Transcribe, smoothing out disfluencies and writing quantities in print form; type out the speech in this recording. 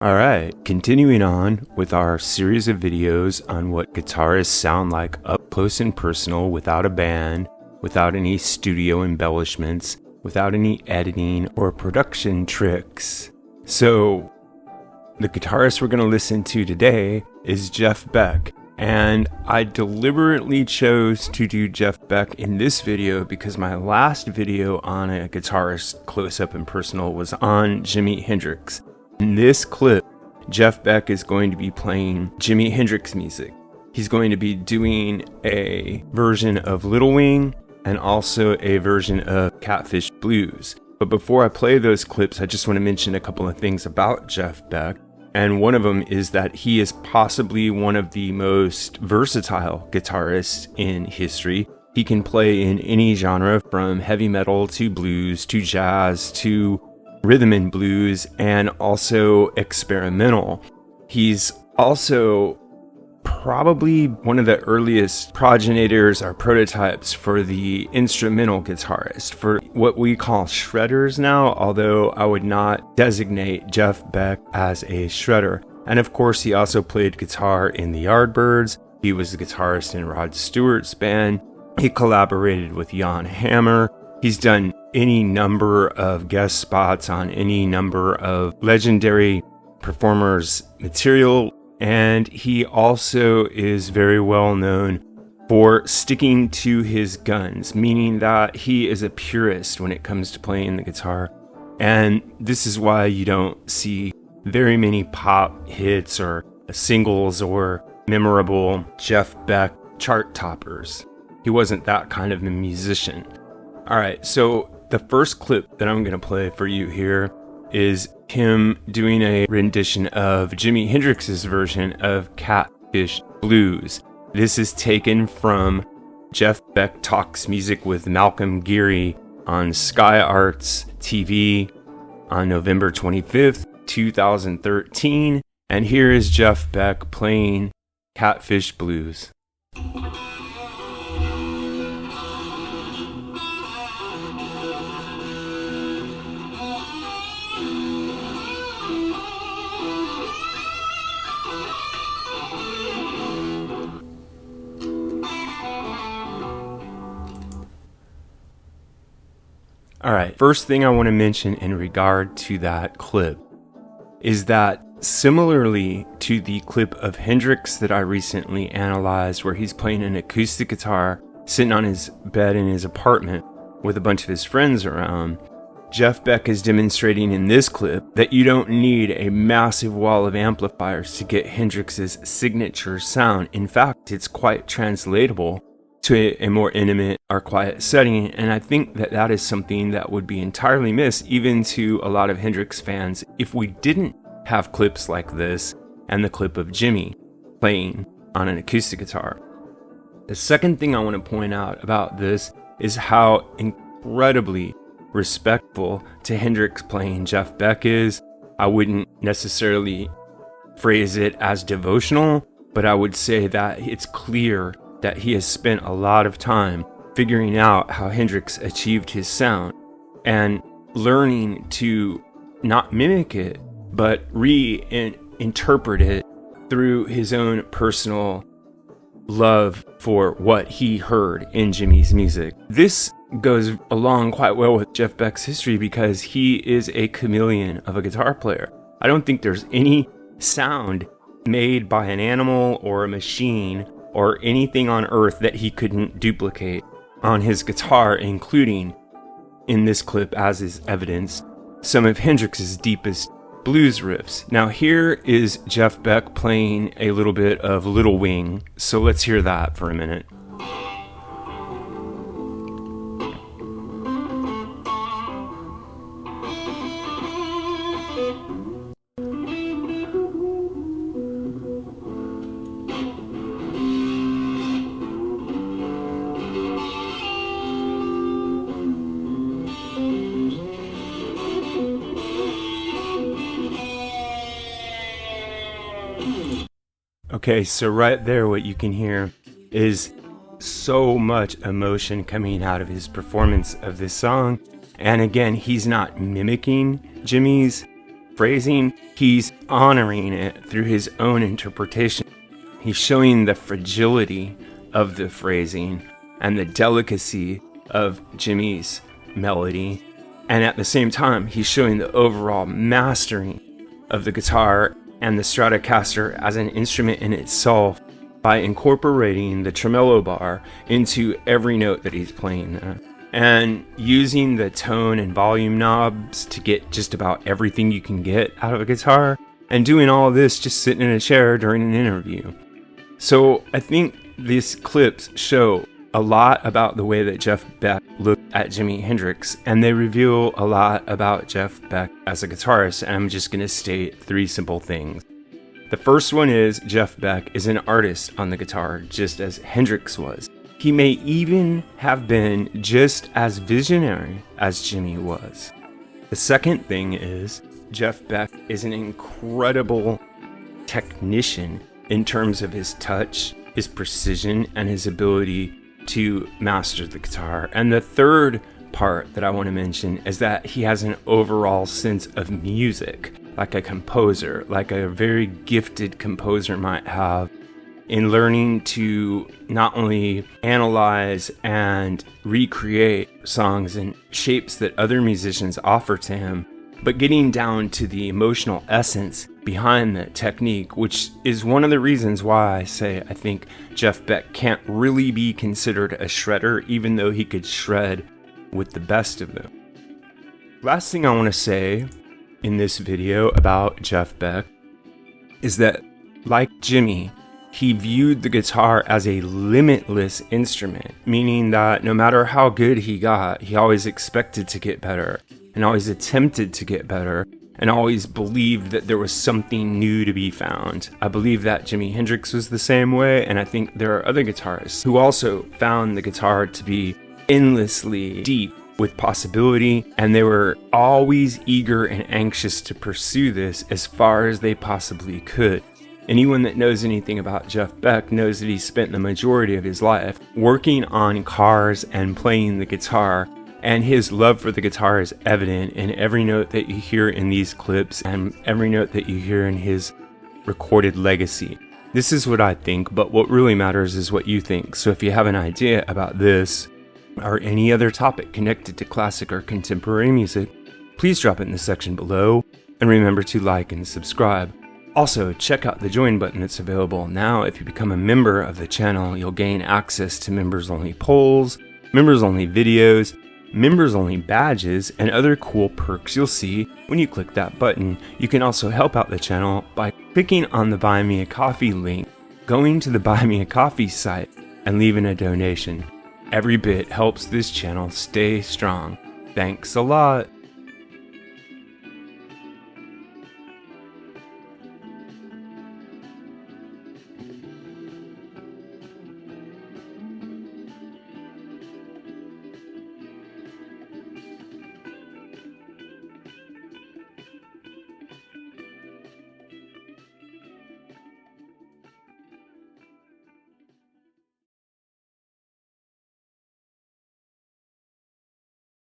Alright, continuing on with our series of videos on what guitarists sound like up close and personal without a band, without any studio embellishments, without any editing or production tricks. So, the guitarist we're going to listen to today is Jeff Beck, and I deliberately chose to do Jeff Beck in this video because my last video on a guitarist close-up and personal was on Jimi Hendrix. In this clip, Jeff Beck is going to be playing Jimi Hendrix music. He's going to be doing a version of Little Wing and also a version of Catfish Blues. But before I play those clips, I just want to mention a couple of things about Jeff Beck. And one of them is that he is possibly one of the most versatile guitarists in history. He can play in any genre from heavy metal to blues to jazz to rhythm and blues, and also experimental. He's also probably one of the earliest progenitors or prototypes for the instrumental guitarist, for what we call shredders now, although I would not designate Jeff Beck as a shredder. And of course, he also played guitar in the Yardbirds. He was the guitarist in Rod Stewart's band. He collaborated with Jan Hammer. He's done any number of guest spots on any number of legendary performers' material, and he also is very well known for sticking to his guns, meaning that he is a purist when it comes to playing the guitar. And this is why you don't see very many pop hits or singles or memorable Jeff Beck chart toppers. He wasn't that kind of a musician. Alright, so the first clip that I'm going to play for you here is him doing a rendition of Jimi Hendrix's version of Catfish Blues. This is taken from Jeff Beck Talks Music with Malcolm Geary on Sky Arts TV on November 25th, 2013. And here is Jeff Beck playing Catfish Blues. Alright, first thing I want to mention in regard to that clip is that similarly to the clip of Hendrix that I recently analyzed where he's playing an acoustic guitar sitting on his bed in his apartment with a bunch of his friends around, Jeff Beck is demonstrating in this clip that you don't need a massive wall of amplifiers to get Hendrix's signature sound. In fact, it's quite translatable to a more intimate or quiet setting, and I think that that is something that would be entirely missed even to a lot of Hendrix fans if we didn't have clips like this and the clip of Jimi playing on an acoustic guitar. The second thing I want to point out about this is how incredibly respectful to Hendrix playing Jeff Beck is. I wouldn't necessarily phrase it as devotional, but I would say that it's clear that he has spent a lot of time figuring out how Hendrix achieved his sound and learning to not mimic it, but reinterpret it through his own personal love for what he heard in Jimi's music. This goes along quite well with Jeff Beck's history because he is a chameleon of a guitar player. I don't think there's any sound made by an animal or a machine or anything on earth that he couldn't duplicate on his guitar, including, in this clip as is evidence, some of Hendrix's deepest blues riffs. Now here is Jeff Beck playing a little bit of Little Wing, so let's hear that for a minute. Okay, so right there what you can hear is so much emotion coming out of his performance of this song. And again, he's not mimicking Jimi's phrasing, he's honoring it through his own interpretation. He's showing the fragility of the phrasing and the delicacy of Jimmy's melody. And at the same time, he's showing the overall mastering of the guitar and the Stratocaster as an instrument in itself by incorporating the tremolo bar into every note that he's playing there. And using the tone and volume knobs to get just about everything you can get out of a guitar, and doing all of this just sitting in a chair during an interview. So I think these clips show a lot about the way that Jeff Beck looked at Jimi Hendrix, and they reveal a lot about Jeff Beck as a guitarist, and I'm just going to state 3 simple things. The first one is Jeff Beck is an artist on the guitar, just as Hendrix was. He may even have been just as visionary as Jimmy was. The second thing is Jeff Beck is an incredible technician in terms of his touch, his precision, and his ability to master the guitar. And the third part that I want to mention is that he has an overall sense of music, like a composer, like a very gifted composer might have, in learning to not only analyze and recreate songs in shapes that other musicians offer to him, but getting down to the emotional essence behind the technique, which is one of the reasons why I say I think Jeff Beck can't really be considered a shredder, even though he could shred with the best of them. Last thing I want to say in this video about Jeff Beck is that, like Jimmy, he viewed the guitar as a limitless instrument, meaning that no matter how good he got, he always expected to get better, and always attempted to get better, and always believed that there was something new to be found. I believe that Jimi Hendrix was the same way, and I think there are other guitarists who also found the guitar to be endlessly deep with possibility, and they were always eager and anxious to pursue this as far as they possibly could. Anyone that knows anything about Jeff Beck knows that he spent the majority of his life working on cars and playing the guitar, and his love for the guitar is evident in every note that you hear in these clips and every note that you hear in his recorded legacy. This is what I think, but what really matters is what you think. So if you have an idea about this or any other topic connected to classic or contemporary music, please drop it in the section below, and remember to like and subscribe. Also, check out the join button that's available now. If you become a member of the channel, you'll gain access to members-only polls, members-only videos, members-only badges, and other cool perks you'll see when you click that button. You can also help out the channel by clicking on the Buy Me a Coffee link, going to the Buy Me a Coffee site, and leaving a donation. Every bit helps this channel stay strong. Thanks a lot.